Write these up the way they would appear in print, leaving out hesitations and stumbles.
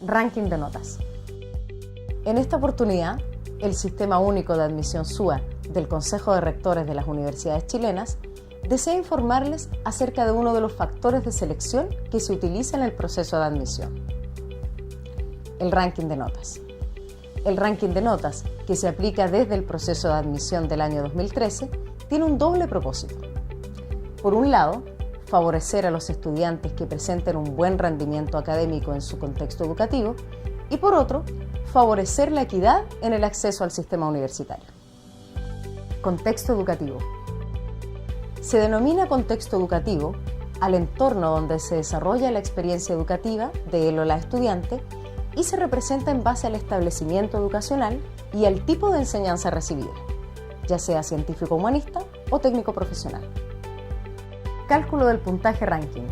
Ranking de notas. En esta oportunidad, el Sistema Único de Admisión SUA del Consejo de Rectores de las Universidades Chilenas desea informarles acerca de uno de los factores de selección que se utiliza en el proceso de admisión: el ranking de notas. El ranking de notas, que se aplica desde el proceso de admisión del año 2013, tiene un doble propósito. Por un lado, favorecer a los estudiantes que presenten un buen rendimiento académico en su contexto educativo, y por otro, favorecer la equidad en el acceso al sistema universitario. Contexto educativo. Se denomina contexto educativo al entorno donde se desarrolla la experiencia educativa de él o la estudiante y se representa en base al establecimiento educacional y al tipo de enseñanza recibida, ya sea científico-humanista o técnico-profesional. Cálculo del puntaje ranking.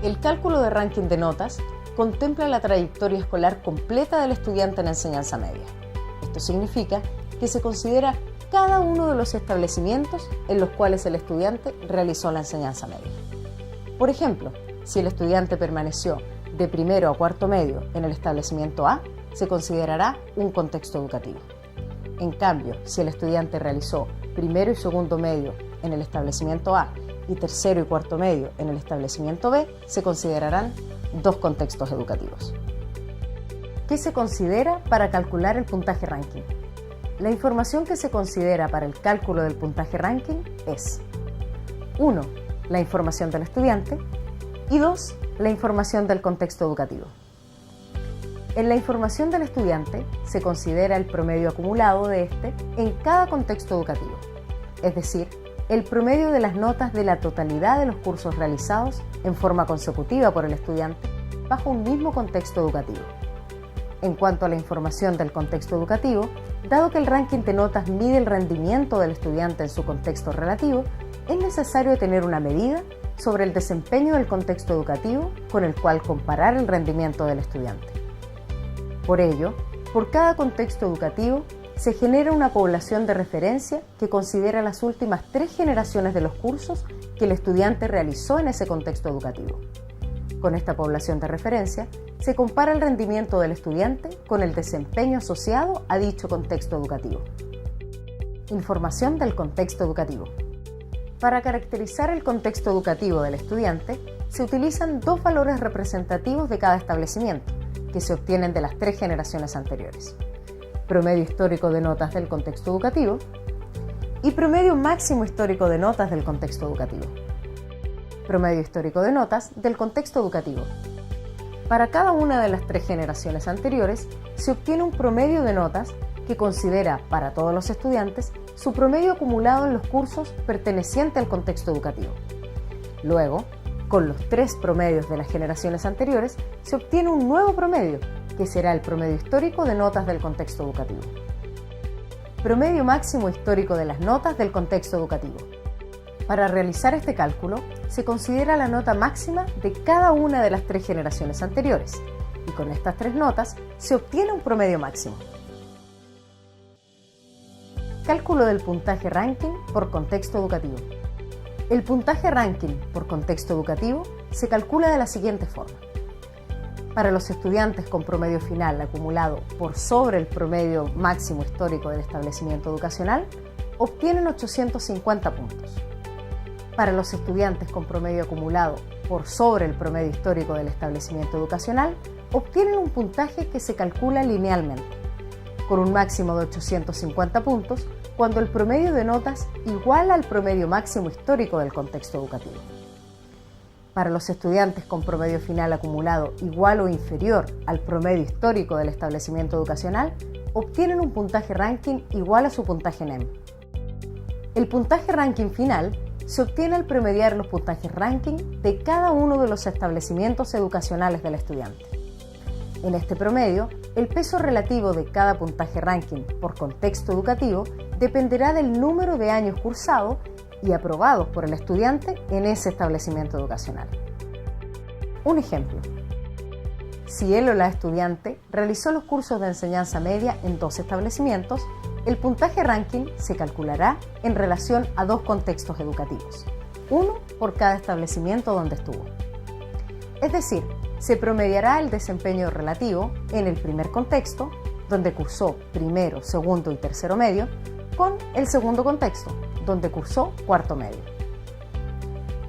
El cálculo de ranking de notas contempla la trayectoria escolar completa del estudiante en enseñanza media. Esto significa que se considera cada uno de los establecimientos en los cuales el estudiante realizó la enseñanza media. Por ejemplo, si el estudiante permaneció de primero a cuarto medio en el establecimiento A, se considerará un contexto educativo. En cambio, si el estudiante realizó primero y segundo medio en el establecimiento A y tercero y cuarto medio en el establecimiento B, se considerarán dos contextos educativos. ¿Qué se considera para calcular el puntaje ranking? La información que se considera para el cálculo del puntaje ranking es: 1. La información del estudiante y 2. La información del contexto educativo. En la información del estudiante se considera el promedio acumulado de este en cada contexto educativo, es decir, el promedio de las notas de la totalidad de los cursos realizados en forma consecutiva por el estudiante bajo un mismo contexto educativo. En cuanto a la información del contexto educativo, dado que el ranking de notas mide el rendimiento del estudiante en su contexto relativo, es necesario tener una medida sobre el desempeño del contexto educativo con el cual comparar el rendimiento del estudiante. Por ello, por cada contexto educativo, se genera una población de referencia que considera las últimas 3 generaciones de los cursos que el estudiante realizó en ese contexto educativo. Con esta población de referencia, se compara el rendimiento del estudiante con el desempeño asociado a dicho contexto educativo. Información del contexto educativo. Para caracterizar el contexto educativo del estudiante, se utilizan 2 valores representativos de cada establecimiento, que se obtienen de las 3 generaciones anteriores: promedio histórico de notas del contexto educativo y promedio máximo histórico de notas del contexto educativo. Promedio histórico de notas del contexto educativo. Para cada una de las 3 generaciones anteriores, se obtiene un promedio de notas que considera para todos los estudiantes su promedio acumulado en los cursos perteneciente al contexto educativo. Luego, con los 3 promedios de las generaciones anteriores, se obtiene un nuevo promedio, que será el promedio histórico de notas del contexto educativo. Promedio máximo histórico de las notas del contexto educativo. Para realizar este cálculo, se considera la nota máxima de cada una de las 3 generaciones anteriores, y con estas 3 notas se obtiene un promedio máximo. Cálculo del puntaje ranking por contexto educativo. El puntaje ranking por contexto educativo se calcula de la siguiente forma. Para los estudiantes con promedio final acumulado por sobre el promedio máximo histórico del establecimiento educacional, obtienen 850 puntos. Para los estudiantes con promedio acumulado por sobre el promedio histórico del establecimiento educacional, obtienen un puntaje que se calcula linealmente, con un máximo de 850 puntos cuando el promedio de notas iguala al promedio máximo histórico del contexto educativo. Para los estudiantes con promedio final acumulado igual o inferior al promedio histórico del establecimiento educacional, obtienen un puntaje ranking igual a su puntaje NEM. El puntaje ranking final se obtiene al promediar los puntajes ranking de cada uno de los establecimientos educacionales del estudiante. En este promedio, el peso relativo de cada puntaje ranking por contexto educativo dependerá del número de años cursados y aprobados por el estudiante en ese establecimiento educacional. Un ejemplo: si él o la estudiante realizó los cursos de enseñanza media en 2 establecimientos, el puntaje ranking se calculará en relación a 2 contextos educativos, uno por cada establecimiento donde estuvo. Es decir, se promediará el desempeño relativo en el primer contexto, donde cursó primero, segundo y tercero medio, con el segundo contexto, donde cursó cuarto medio.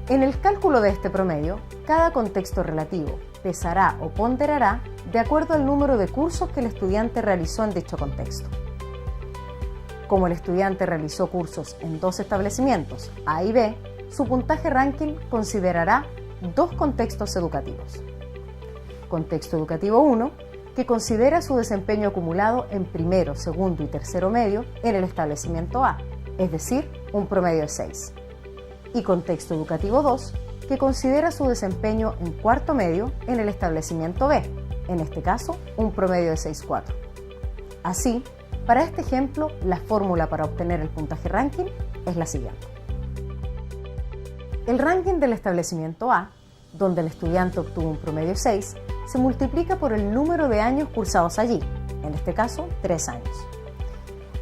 En el cálculo de este promedio, cada contexto relativo pesará o ponderará de acuerdo al número de cursos que el estudiante realizó en dicho contexto. Como el estudiante realizó cursos en 2 establecimientos, A y B, su puntaje ranking considerará 2 contextos educativos. Contexto educativo 1, que considera su desempeño acumulado en primero, segundo y tercero medio en el establecimiento A, es decir, un promedio de 6. Y contexto educativo 2, que considera su desempeño en cuarto medio en el establecimiento B, en este caso, un promedio de 6,4. Así, para este ejemplo, la fórmula para obtener el puntaje ranking es la siguiente. El ranking del establecimiento A, donde el estudiante obtuvo un promedio 6, se multiplica por el número de años cursados allí, en este caso 3 años.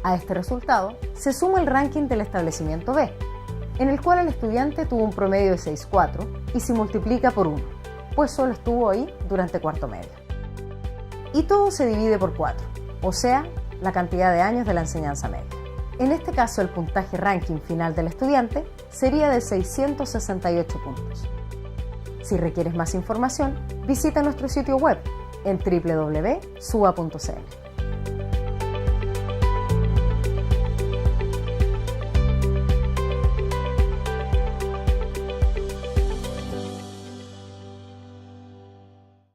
A este resultado se suma el ranking del establecimiento B, en el cual el estudiante tuvo un promedio de 6,4 y se multiplica por 1, pues solo estuvo ahí durante cuarto medio. Y todo se divide por 4, o sea, la cantidad de años de la enseñanza media. En este caso, el puntaje ranking final del estudiante sería de 668 puntos. Si requieres más información, visita nuestro sitio web en www.sua.cl.